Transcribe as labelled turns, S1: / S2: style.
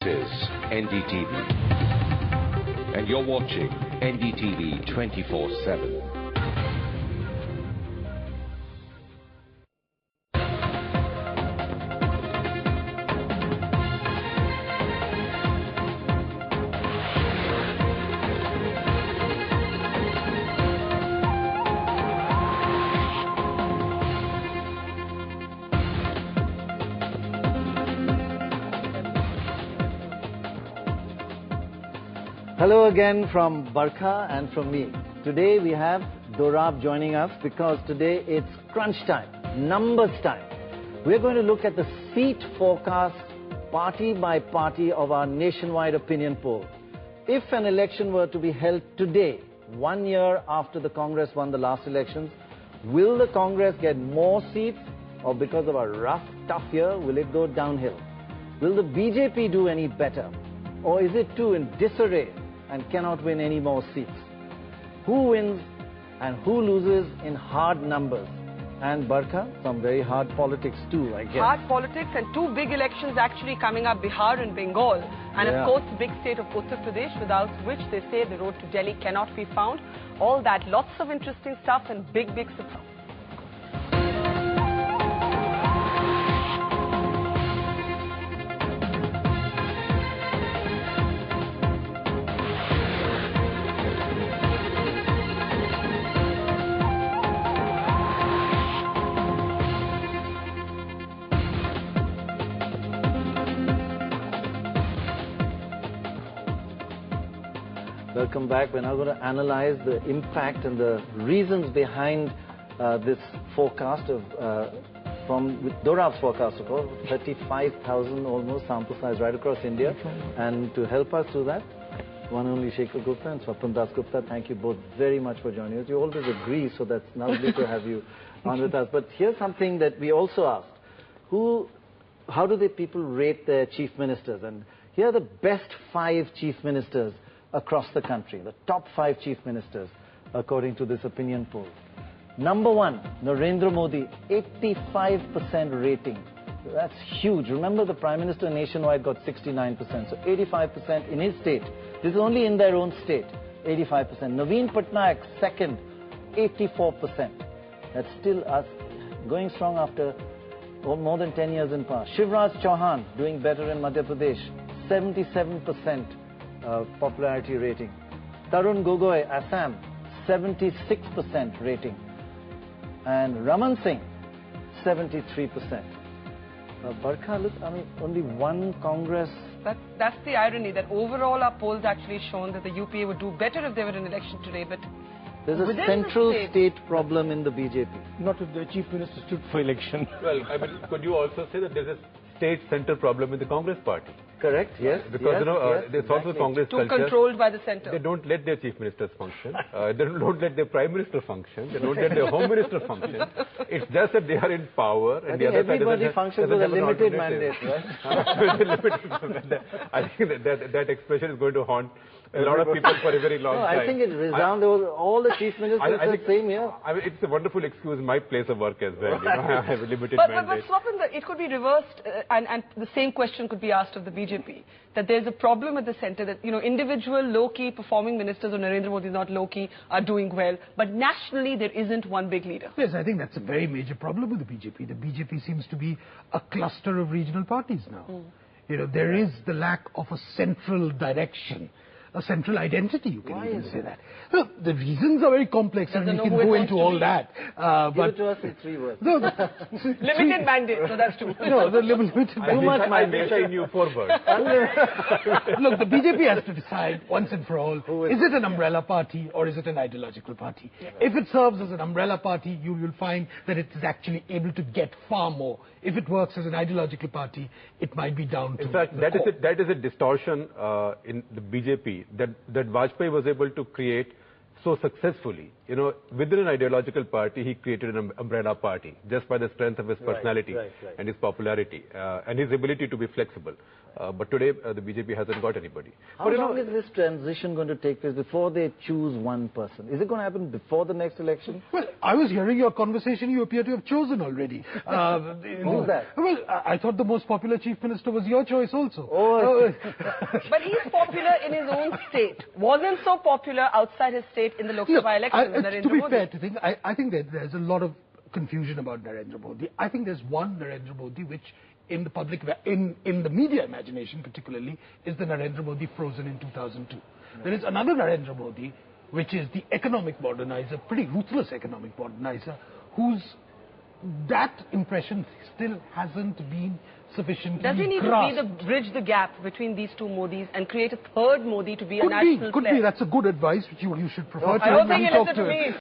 S1: This is NDTV, and you're watching NDTV 24/7.
S2: Hello again from Barkha and from me. Today we have Dorab joining us because today it's crunch time, numbers time. We're going to look at the seat forecast party by party of our nationwide opinion poll. If an election were to be held today, 1 year after the Congress won the last elections, will the Congress get more seats, or because of a rough, tough year, will it go downhill? Will the BJP do any better, or is it too in disarray and cannot win any more seats? Who wins and who loses in hard numbers? And Barkha, some very hard politics too, I guess.
S3: Hard politics and two big elections actually coming up, Bihar and Bengal. And of course, the big state of Uttar Pradesh, without which they say the road to Delhi cannot be found. All that, lots of interesting stuff and big surprise.
S2: Welcome back. We're now going to analyze the impact and the reasons behind this forecast of with Dorab's forecast of 35,000 almost sample size right across India. And to help us do that, one only Shekhar Gupta and Swapn Das Gupta, thank you both very much for joining us. You always agree, so that's lovely to have you on with us. But here's something that we also asked. How do the people rate their chief ministers? And here are the best 5 chief ministers across the country, the top 5 chief ministers, according to this opinion poll. Number 1, Narendra Modi, 85% rating. That's huge. Remember, the Prime Minister nationwide got 69%, so 85% in his state. This is only in their own state, 85%. Naveen Patnaik, second, 84%. That's still us going strong after more than 10 years in power. Shivraj Chauhan, doing better in Madhya Pradesh, 77%. Popularity rating. Tarun Gogoi, Assam, 76% rating. And Raman Singh, 73%. Barkha, look, I mean, only one Congress.
S3: That's the irony, that overall our polls actually shown that the UPA would do better if they were in election today, but
S2: there's a central state problem in the BJP.
S4: Not if the chief minister stood for election.
S5: Well, I mean, could you also say that there's a state-center problem in the Congress party?
S2: Correct, yes.
S5: Because,
S2: yes,
S5: there's also Congress
S3: too
S5: culture.
S3: controlled by the centre.
S5: They don't let their chief ministers function. They don't let their prime minister function. They don't let their home minister function. It's just that they are in power. And the other
S2: everybody functions with a limited mandate, right?
S5: I think that expression is going to haunt a lot of people for a very long time.
S2: I think it resounds. All the chief ministers are the same here.
S5: I mean, it's a wonderful excuse in my place of work as well. I have a limited mandate.
S3: But Swapn, it could be reversed, and the same question could be asked of the BJP. That there's a problem at the centre that, individual low-key performing ministers, or Narendra Modi is not low-key, are doing well. But nationally, there isn't one big leader.
S4: Yes, I think that's a very major problem with the BJP. The BJP seems to be a cluster of regional parties now. There is the lack of a central direction, a central identity, you can even say that. Look, the reasons are very complex, and we can go into all that.
S2: Give it to us in 3 words.
S4: No,
S3: limited mandate, so that's true.
S4: No, the limited mandate.
S5: Too much mandate. I knew 4 words.
S4: Look, the BJP has to decide once and for all, is it an umbrella party or is it an ideological party? Yeah. If it serves as an umbrella party, you will find that it is actually able to get far more. If it works as an ideological party, it might be down to.
S5: In fact, that is a distortion in the BJP that Vajpayee was able to create so successfully, within an ideological party, he created an umbrella party just by the strength of his personality and his popularity and his ability to be flexible. But today, the BJP hasn't got anybody.
S2: How long is this transition going to take place before they choose one person? Is it going to happen before the next election?
S4: Well, I was hearing your conversation. You appear to have chosen already.
S2: Who's that?
S4: Well, I thought the most popular chief minister was your choice also.
S2: Oh,
S3: But he's popular in his own state. Wasn't so popular outside his state in the Lok Sabha elections.
S4: To be fair to think, I think that there's a lot of confusion about Narendra Modi. I think there's one Narendra Modi which, in the public, in the media imagination particularly, is the Narendra Modi frozen in 2002. There is another Narendra Modi, which is the economic modernizer, pretty ruthless economic modernizer, whose that impression still hasn't been sufficiently
S3: Does he need
S4: grasped.
S3: to be bridge the gap between these two Modis and create a third Modi to be a national
S4: Could
S3: player?
S4: be. That's a good advice which you should prefer to.
S3: I don't think
S4: when
S3: he
S4: talk
S3: listened to me.